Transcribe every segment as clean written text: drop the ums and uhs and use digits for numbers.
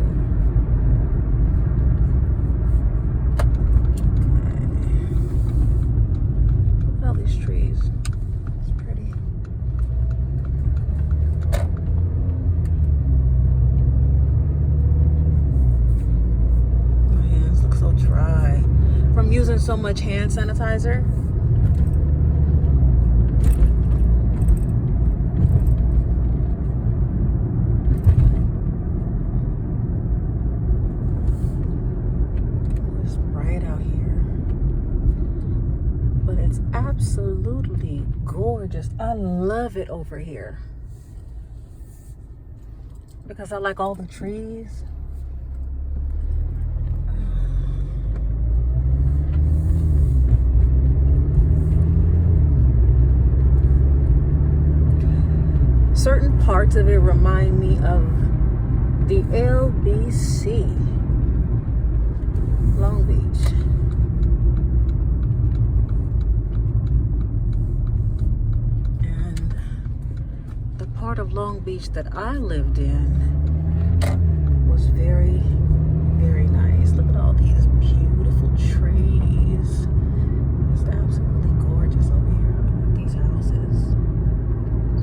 too. Okay. Look at all these trees. It's pretty. My hands look so dry from using so much hand sanitizer. Absolutely gorgeous. I love it over here because I like all the trees. Certain parts of it remind me of the LBC, Long Beach. Part of Long Beach that I lived in was very, very nice. Look at all these beautiful trees. It's absolutely gorgeous over here. Look at these houses.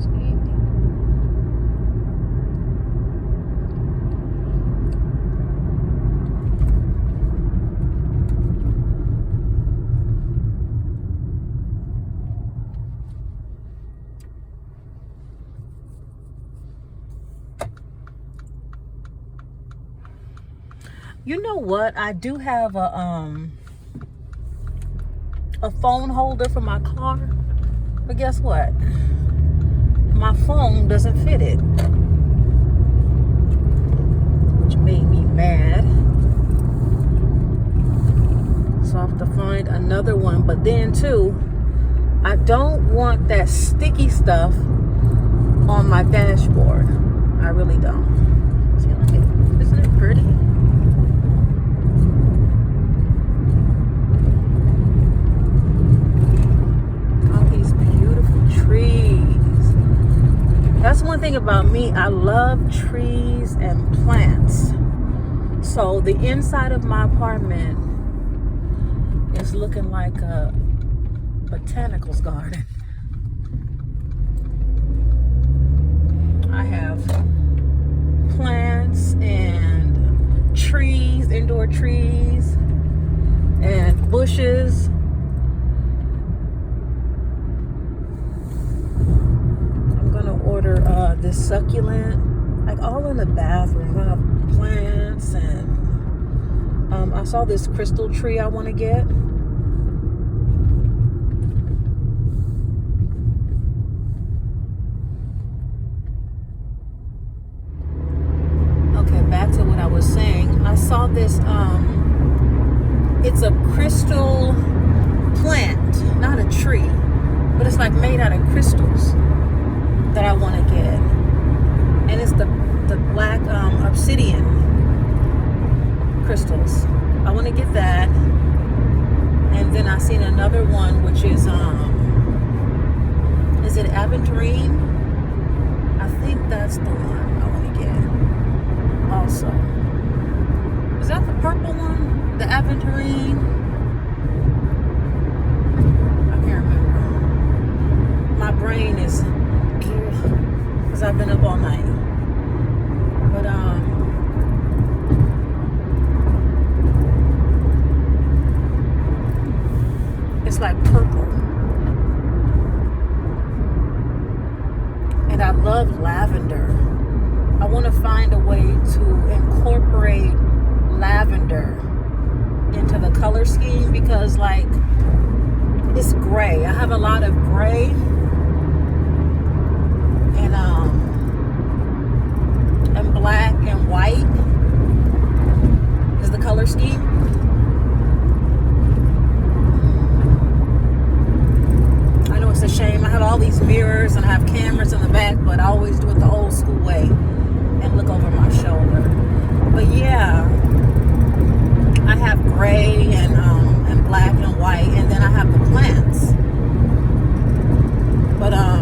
See? You know what? I do have a phone holder for my car, but guess what? My phone doesn't fit it, which made me mad. So I have to find another one. But then too, I don't want that sticky stuff on my dashboard. I really don't. See, look at it. Isn't it pretty? Trees. That's one thing about me. I love trees and plants. So the inside of my apartment is looking like a botanicals garden. I have plants and trees, indoor trees and bushes. Order this succulent, like all in the bathroom. I have plants and I saw this crystal tree I want to get. Okay, back to what I was saying. I saw this it's a crystal plant, not a tree, but it's like made out of crystals that I want to get, and it's the black obsidian crystals. I want to get that, and then I seen another one which is it aventurine? I think that's the one I want to get. Also, is that the purple one? The aventurine? I can't remember. My brain is because I've been up all night. But it's like purple. And I love lavender. I want to find a way to incorporate lavender into the color scheme because like it's gray. I have a lot of gray. And black and white is the color scheme. I know it's a shame. I have all these mirrors and I have cameras in the back, but I always do it the old school way and look over my shoulder. But yeah, I have gray and black and white, and then I have the plants. But I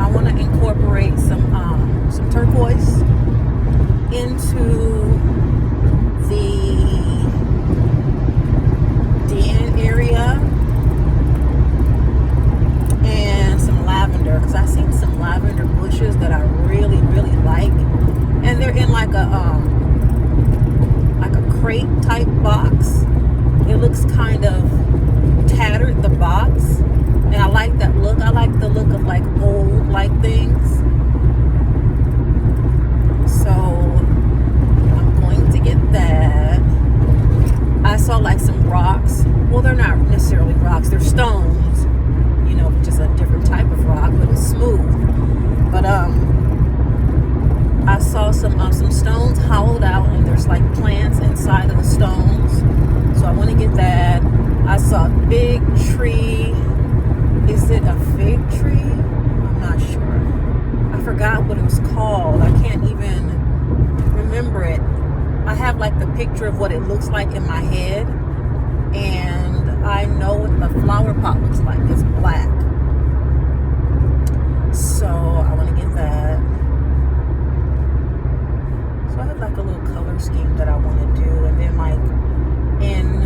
want to incorporate some turquoise a crate type box. It looks kind of tattered, the box, and I like that look. I like the look of like old like things. So I'm going to get that. I saw like some rocks. Well, they're not necessarily rocks, they're stones, you know, which is a different type of rock, but it's smooth. But I saw some stones hollowed out, and there's like plants inside of the stones. So I want to get that. I saw a big tree. Is it a fig tree? I'm not sure. I forgot what it was called. I can't even remember it. I have like the picture of what it looks like in my head, and I know what the flower pot looks like. It's black. So I want to get that. So I have like a little color scheme that I want to do, and then like in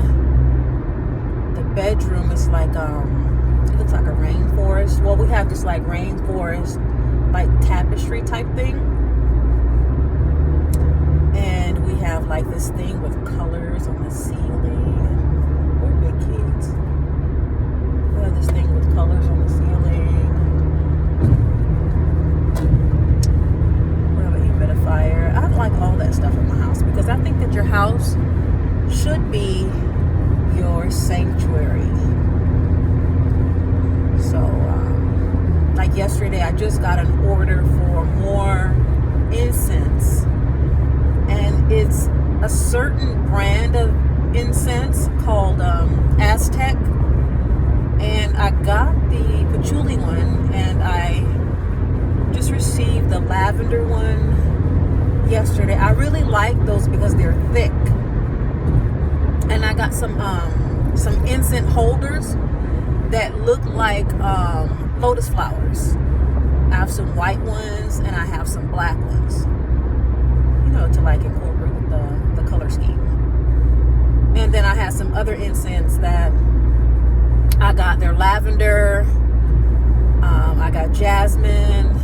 the bedroom, it's like it looks like a rainforest. Well, we have this like rainforest, like tapestry type thing, and we have like this thing with colors on the ceiling. We're big kids. We have this thing with colors on the ceiling. We have a humidifier. I like all that stuff in my house because I think that your house should be your sanctuary. So, like yesterday, I just got an order for more incense, and it's a certain brand of incense called Aztec, and I got the patchouli one, and I just received the lavender one yesterday. I really like those because they're thick, and I got some incense holders that look like lotus flowers. I have some white ones and I have some black ones, you know, to like incorporate with the color scheme. And then I have some other incense that I got. They're lavender, I got jasmine,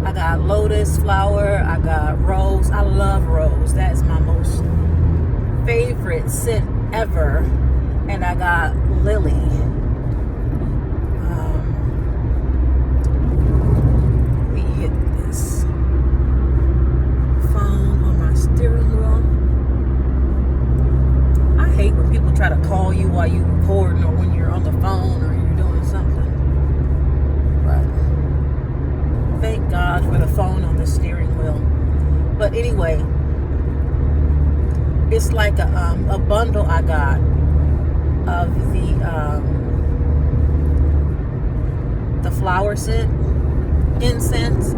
I got lotus flower, I got rose. I love rose. That is my most favorite scent ever. And I got lily. Let me hit this phone on my steering wheel. I hate when people try to call you while you're recording, or when you're on the phone, or you're doing something. But thank God for the phone on the steering wheel. But anyway, it's like a bundle I got of the flower scent incense,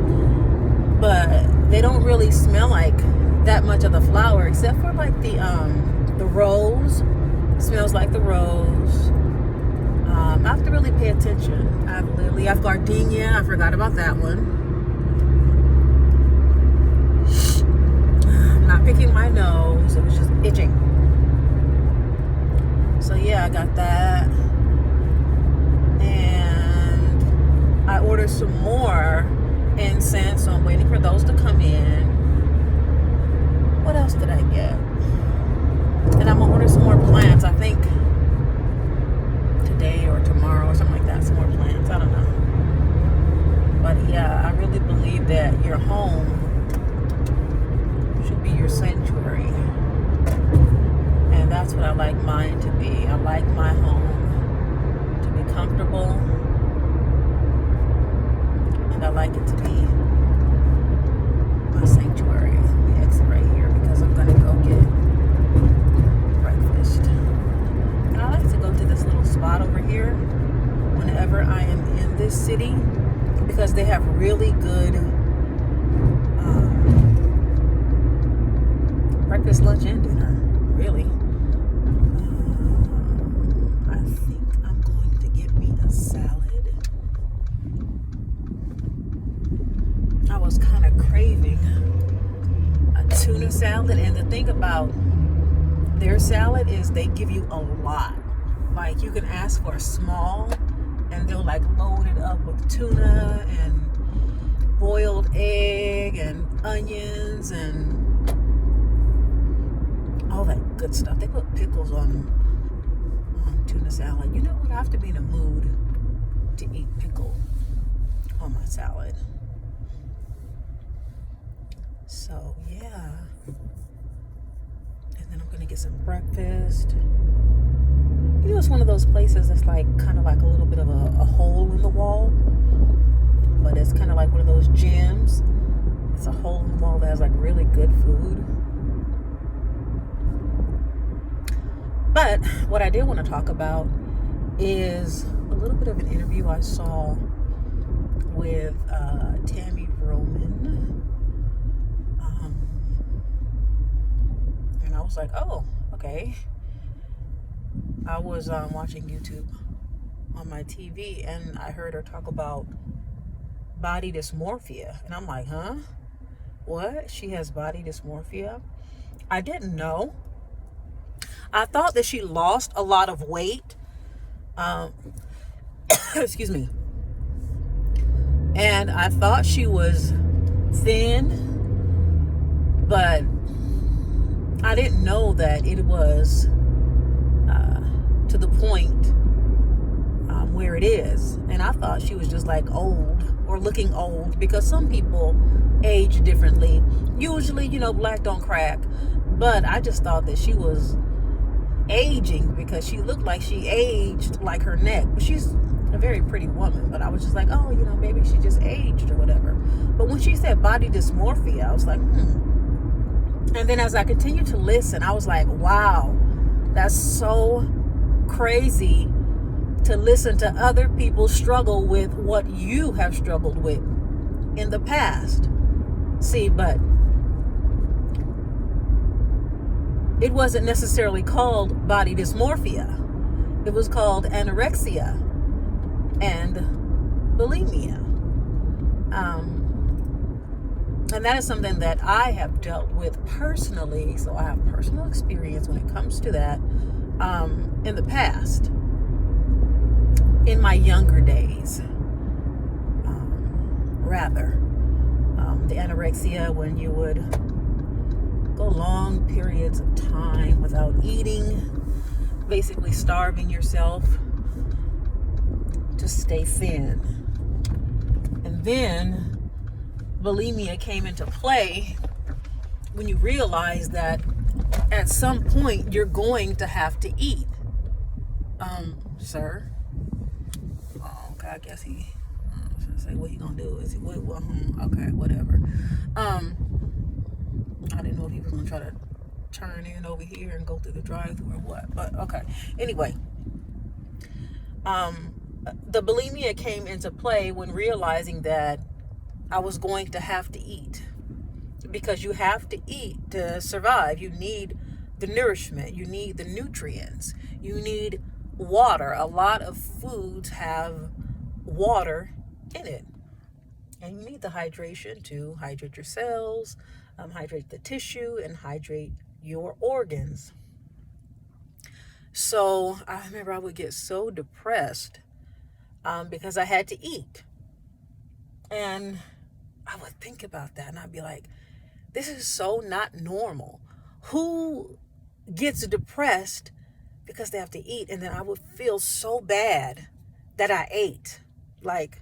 but they don't really smell like that much of the flower, except for like the rose. It smells like the rose. I have to really pay attention. I have lily, I have gardenia. I forgot about that one. I'm not picking my nose. It was just itching. So yeah, I got that. And I ordered some more incense, so I'm waiting for those to come in. What else did I get? And I'm gonna order some more plants, I think today or tomorrow or something like that. Some more plants, I don't know. But yeah, I really believe that your home should be your sanctuary. And that's what I like mine to be. I like my home to be comfortable, and I like it to be my sanctuary. Let me exit right here because I'm gonna go get breakfast. And I like to go to this little spot over here whenever I am in this city, because they have really good breakfast, lunch, and dinner. Really. I think I'm going to get me a salad. I was kind of craving a tuna salad, and the thing about their salad is they give you a lot. Like, you can ask for a small, and they'll like load it up with tuna and boiled egg and onions and good stuff. They put pickles on tuna salad. You know what? I have to be in a mood to eat pickle on my salad. So yeah. And then I'm gonna get some breakfast. You know, it's one of those places that's like kind of like a little bit of a hole in the wall, but it's kind of like one of those gyms. It's a hole in the wall that has like really good food. But what I did want to talk about is a little bit of an interview I saw with Tami Roman. And I was like, oh, okay. I was watching YouTube on my TV and I heard her talk about body dysmorphia. And I'm like, huh? What? She has body dysmorphia? I didn't know. I thought that she lost a lot of weight. Excuse me. And I thought she was thin, but I didn't know that it was to the point where it is. And I thought she was just like old or looking old, because some people age differently. Usually, you know, black don't crack. But I just thought that she was aging because she looked like she aged like her neck. But she's a very pretty woman. But I was just like, oh, you know, maybe she just aged or whatever. But when she said body dysmorphia, I was like, And then as I continued to listen, I was like, wow, that's so crazy to listen to other people struggle with what you have struggled with in the past. See, but it wasn't necessarily called body dysmorphia. It was called anorexia and bulimia. And that is something that I have dealt with personally. So I have personal experience when it comes to that in the past, in my younger days, rather. The anorexia, when you would go long periods of time without eating, basically starving yourself to stay thin. And then bulimia came into play when you realize that at some point you're going to have to eat. Sir. Oh, okay, I guess he say what he gonna do is okay, whatever. I didn't know if he was gonna try to turn in over here and go through the drive-thru or what, but okay. Anyway, the bulimia came into play when realizing that I was going to have to eat, because you have to eat to survive. You need the nourishment, you need the nutrients, you need water. A lot of foods have water in it, and you need the hydration to hydrate your cells, hydrate the tissue, and hydrate your organs. So I remember I would get so depressed because I had to eat, and I would think about that and I'd be like, this is so not normal. Who gets depressed because they have to eat? And then I would feel so bad that I ate. Like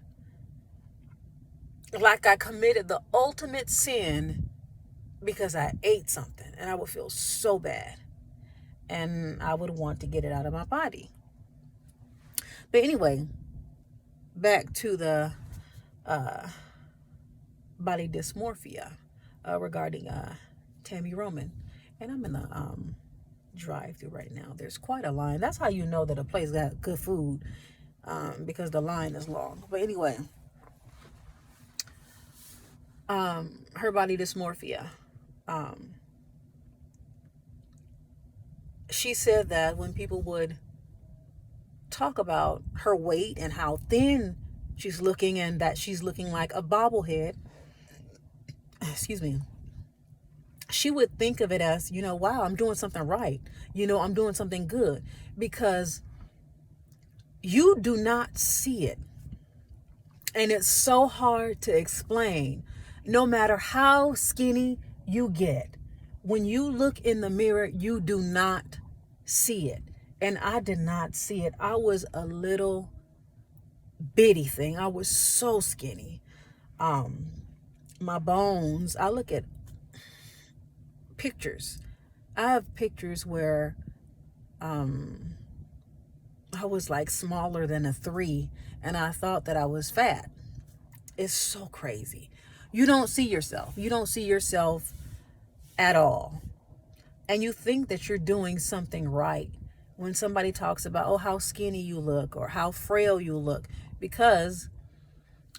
I committed the ultimate sin because I ate something, and I would feel so bad, and I would want to get it out of my body. But anyway, back to the body dysmorphia regarding Tami Roman. And I'm in the drive-thru right now. There's quite a line. That's how you know that a place got good food, because the line is long. But anyway, her body dysmorphia. She said that when people would talk about her weight and how thin she's looking, and that she's looking like a bobblehead, excuse me, she would think of it as, you know, wow, I'm doing something right. You know, I'm doing something good, because you do not see it. And it's so hard to explain. No matter how skinny you get, When you look in the mirror, you do not see it. And I did not see it. I was a little bitty thing. I was so skinny. My bones, I look at pictures. I have pictures where I was like smaller than a 3 and I thought that I was fat. It's so crazy. You don't see yourself. You don't see yourself at all. And you think that you're doing something right when somebody talks about, oh, how skinny you look or how frail you look. Because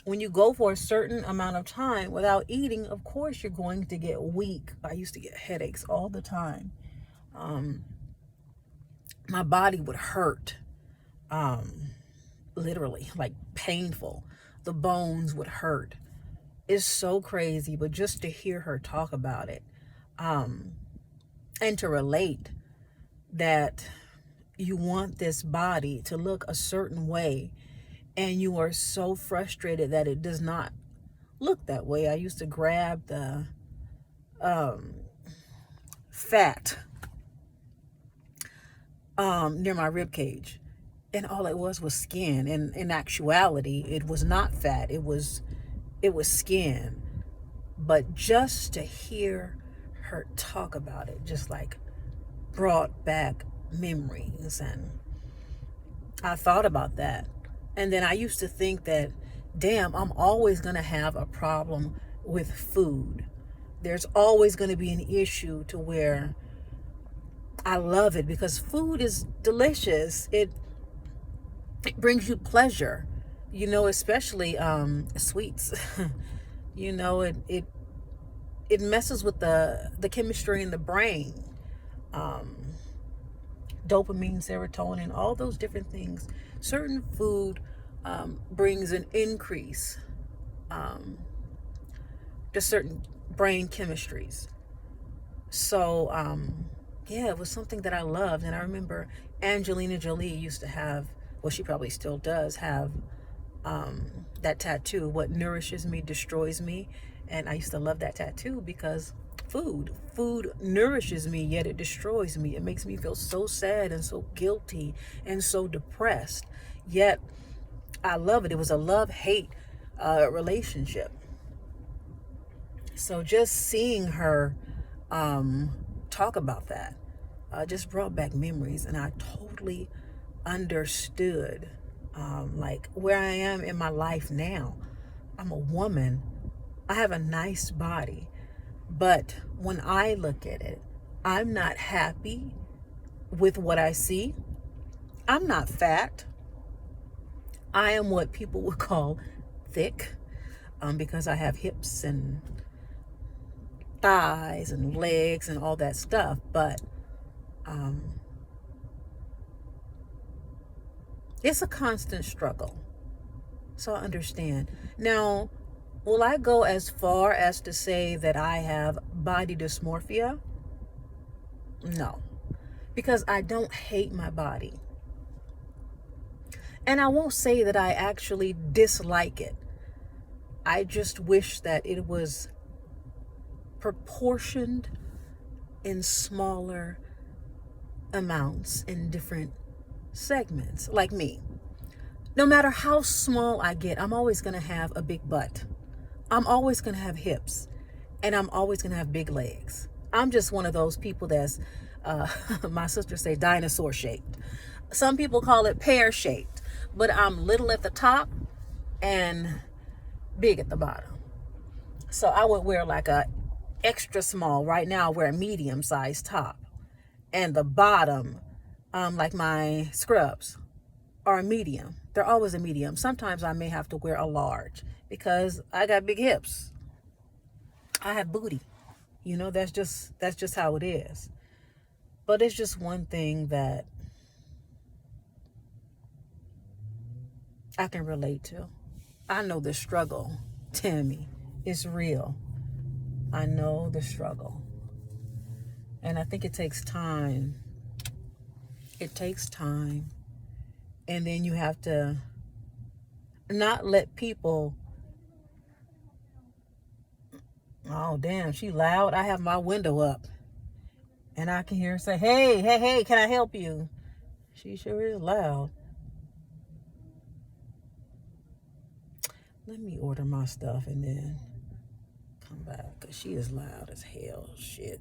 when you go for a certain amount of time without eating, of course you're going to get weak. I used to get headaches all the time. My body would hurt, literally, like painful. The bones would hurt. It's so crazy, but just to hear her talk about it, and to relate that you want this body to look a certain way and you are so frustrated that it does not look that way. I used to grab the fat near my rib cage, and all it was skin. And in actuality, it was not fat. It was skin. But just to hear her talk about it just like brought back memories. And I thought about that. And then I used to think that, damn, I'm always going to have a problem with food. There's always going to be an issue to where I love it because food is delicious. It brings you pleasure, you know, especially sweets. You know, it messes with the chemistry in the brain. Dopamine, serotonin, all those different things. Certain food brings an increase to certain brain chemistries. So, yeah, it was something that I loved. And I remember Angelina Jolie used to have, well, she probably still does have that tattoo, what nourishes me destroys me. And I used to love that tattoo because food nourishes me, yet it destroys me. It makes me feel so sad and so guilty and so depressed, yet I love it. It was a love-hate relationship. So just seeing her talk about that just brought back memories, and I totally understood like where I am in my life now. I'm a woman. I have a nice body, but when I look at it, I'm not happy with what I see. I'm not fat. I am what people would call thick, because I have hips and thighs and legs and all that stuff. But it's a constant struggle. So I understand. Now, will I go as far as to say that I have body dysmorphia? No, because I don't hate my body. And I won't say that I actually dislike it. I just wish that it was proportioned in smaller amounts in different segments. Like me, no matter how small I get, I'm always going to have a big butt. I'm always going to have hips, and I'm always going to have big legs. I'm just one of those people that's, my sister say, dinosaur shaped. Some people call it pear shaped, but I'm little at the top and big at the bottom. So I would wear like a extra small. Right now I wear a medium size top, and the bottom, like my scrubs, are a medium. They're always a medium. Sometimes I may have to wear a large because I got big hips. I have booty. You know, that's just how it is. But it's just one thing that I can relate to. I know the struggle, Tami. It's real. I know the struggle. And I think it takes time. It takes time. And then you have to not let people... Oh, damn, she loud. I have my window up. And I can hear her say, hey, hey, hey, can I help you? She sure is loud. Let me order my stuff and then come back, because she is loud as hell. Shit.